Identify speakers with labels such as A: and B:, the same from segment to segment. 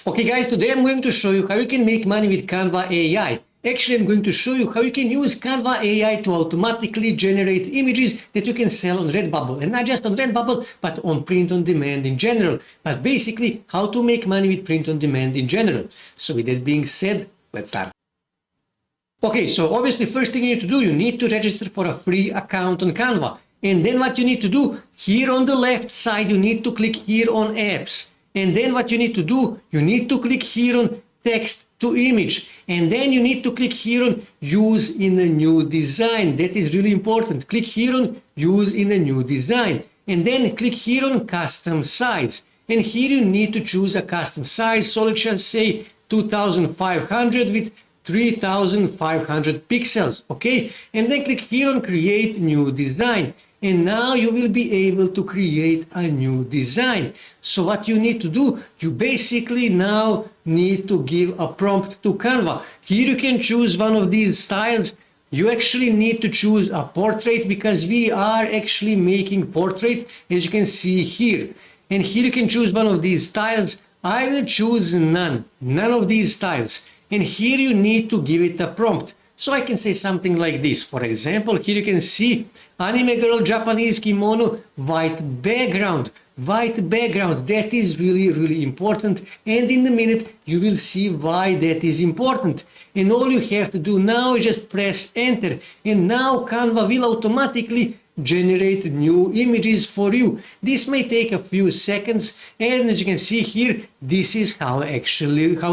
A: Okay guys, today I'm going to show you how you can make money with Canva AI. Actually, I'm going to show you how you can use Canva AI to automatically generate images that you can sell on Redbubble. And not just on Redbubble, but on print on demand in general. But basically, how to make money with print on demand in general. So with that being said, let's start. Okay, so obviously first thing you need to do, you need to register for a free account on Canva. And then what you need to do, here on the left side, you need to click here on apps. And then what you need to do, you need to click here on text to image. And then you need to click here on use in a new design. That is really important. Click here on use in a new design. And then click here on custom size. And here you need to choose a custom size. So let's just say 2500 with 3500 pixels. Okay. And then click here on create new design. And now you will be able to create a new design. So what you need to do, you basically now need to give a prompt to Canva. Here you can choose one of these styles. You actually need to choose a portrait because we are actually making portrait, as you can see here. And here you can choose one of these styles. I will choose none of these styles. And here you need to give it a prompt. So I can say something like this. For example, here you can see anime girl, Japanese kimono, white background. White background, that is really important. And in a minute, you will see why that is important. And all you have to do now is just press enter. And now Canva will automatically generate new images for you. This may take a few seconds. And as you can see here, this is how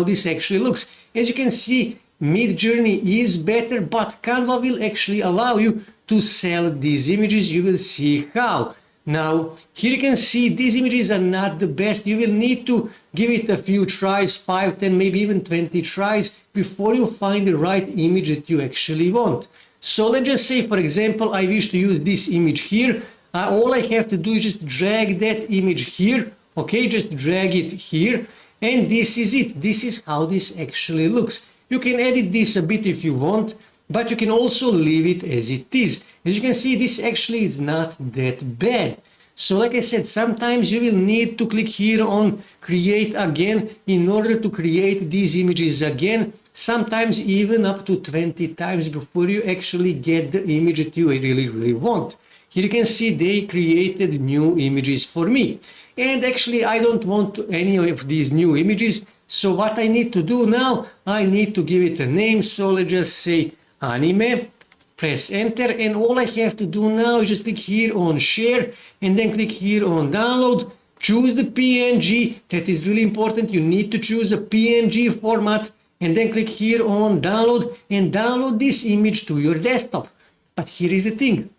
A: this actually looks. As you can see, Midjourney is better, but Canva will actually allow you to sell these images. You will see how. Now, here you can see these images are not the best. You will need to give it a few tries, 5, 10, maybe even 20 tries before you find the right image that you actually want. So let's just say, for example, I wish to use this image here. All I have to do is just drag that image here. Okay, just drag it here. And this is it. This is how this actually looks. You can edit this a bit if you want, but you can also leave it as it is. As you can see, this actually is not that bad. So like I said, sometimes you will need to click here on create again in order to create these images again, sometimes even up to 20 times before you actually get the image that you really want. Here you can see they created new images for me. And actually, I don't want any of these new images. So what I need to do now, I need to give it a name. So let's just say anime, press enter. And all I have to do now is just click here on share and then click here on download. Choose the PNG. That is really important. You need to choose a PNG format and then click here on download and download this image to your desktop. But here is the thing.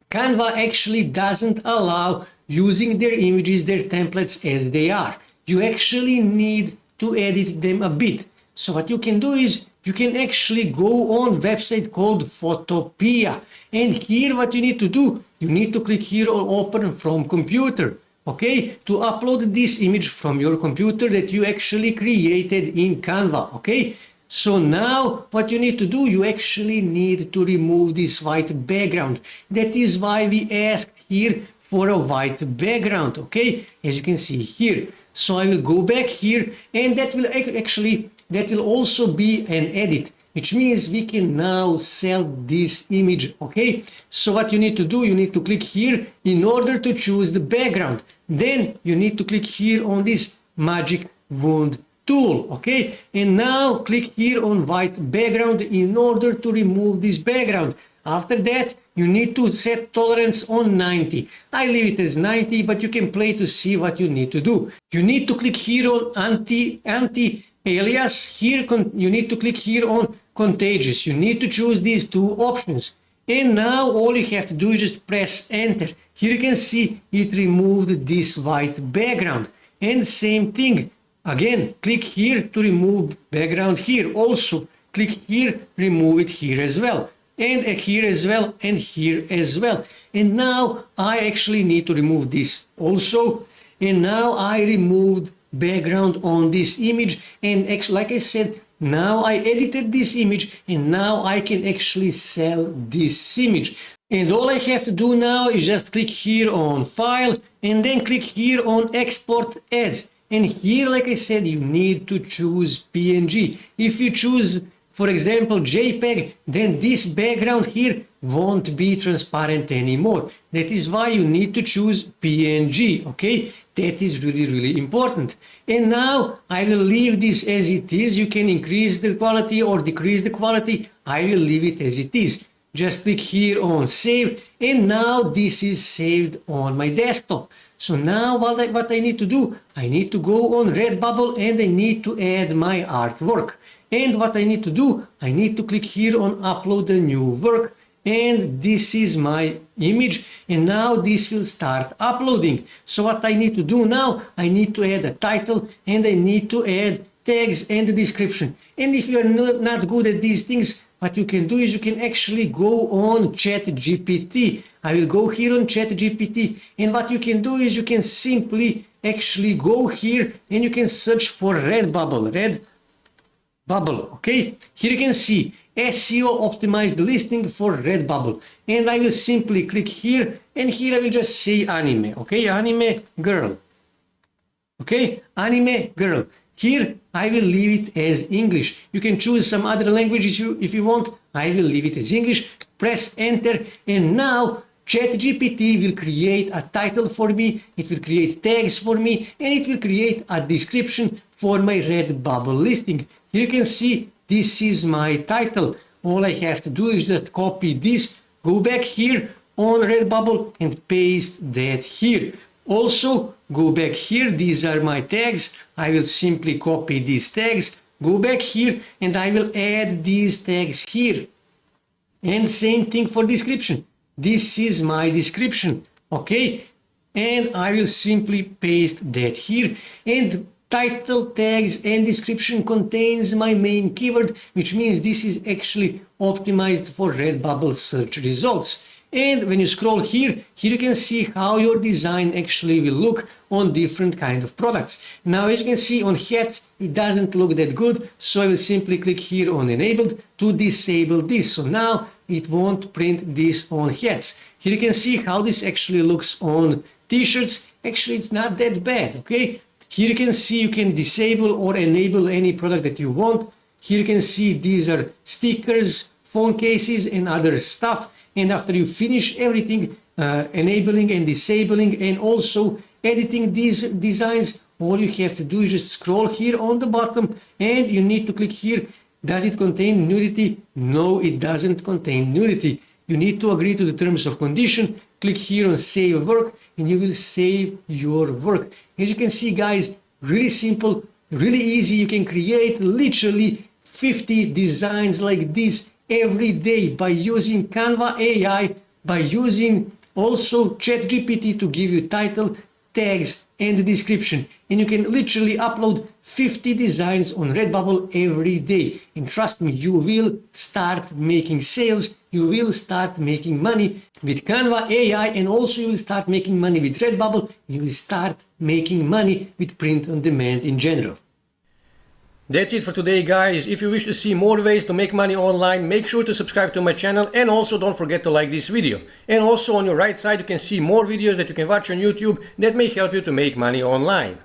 A: Canva actually doesn't allow using their images, their templates as they are. You actually need to edit them a bit. So what you can do is you can actually go on website called Photopea. And here what you need to do, you need to click here on open from computer. Okay, to upload this image from your computer that you actually created in Canva. Okay, so now what you need to do, you actually need to remove this white background. That is why we asked here for a white background. Okay, as you can see here. So I will go back here and that will also be an edit, which means we can now sell this image. Okay, so what you need to do, you need to click here in order to choose the background. Then you need to click here on this magic wand tool. Okay, and now click here on white background in order to remove this background. After that, you need to set tolerance on 90. I leave it as 90, but you can play to see what you need to do. You need to click here on anti-alias. Here you need to click here on contagious. You need to choose these two options. And now all you have to do is just press enter. Here you can see it removed this white background. And same thing. Again, click here to remove background here. Also, click here, remove it here as well. And here as well, and here as well. And now I actually need to remove this also. And now I removed background on this image. And actually, like I said, now I edited this image and now I can actually sell this image. And all I have to do now is just click here on file and then click here on export as. And here, like I said, you need to choose PNG. If you choose, for example, JPEG, then this background here won't be transparent anymore. That is why you need to choose PNG, okay? That is really, really important. And now I will leave this as it is. You can increase the quality or decrease the quality. I will leave it as it is. Just click here on save, and now this is saved on my desktop. So now what I need to do, I need to go on Redbubble and I need to add my artwork. And what I need to do, I need to click here on upload a new work, and this is my image, and now this will start uploading. So what I need to do now, I need to add a title and I need to add tags and the description. And if you are not good at these things, what you can do is you can actually go on ChatGPT. I will go here on ChatGPT, and what you can do is you can simply actually go here and you can search for Redbubble. Redbubble, okay? Here you can see SEO optimized listing for Redbubble, and I will simply click here, and here I will just say anime, okay? Anime girl, okay? Anime girl. Here I will leave it as English. You can choose some other languages if you want. I will leave it as English. Press enter, and now ChatGPT will create a title for me, it will create tags for me, and it will create a description for my Redbubble listing. Here you can see this is my title. All I have to do is just copy this, go back here on Redbubble and paste that here. Also, go back here, these are my tags. I will simply copy these tags, go back here, and I will add these tags here. And same thing for description. This is my description, okay? And I will simply paste that here. And title, tags, and description contains my main keyword, which means this is actually optimized for Redbubble search results. And when you scroll here you can see how your design actually will look on different kind of products. Now, as you can see on hats, it doesn't look that good, so I will simply click here on enabled to disable this. So now it won't print this on hats. Here you can see how this actually looks on t-shirts. Actually, it's not that bad, okay? Here you can see you can disable or enable any product that you want. Here you can see these are stickers, phone cases, and other stuff. And after you finish everything, enabling and disabling and also editing these designs, all you have to do is just scroll here on the bottom and you need to click here. Does it contain nudity? No, it doesn't contain nudity. You need to agree to the terms of condition. Click here on save work and you will save your work. As you can see, guys, really simple, really easy. You can create literally 50 designs like this every day by using Canva AI, by using also ChatGPT to give you title, tags, and description. And you can literally upload 50 designs on Redbubble every day. And trust me, you will start making sales, you will start making money with Canva AI, and also you will start making money with Redbubble, you will start making money with print on demand in general. That's it for today, guys. If you wish to see more ways to make money online, make sure to subscribe to my channel, and also don't forget to like this video. And also on your right side you can see more videos that you can watch on YouTube that may help you to make money online.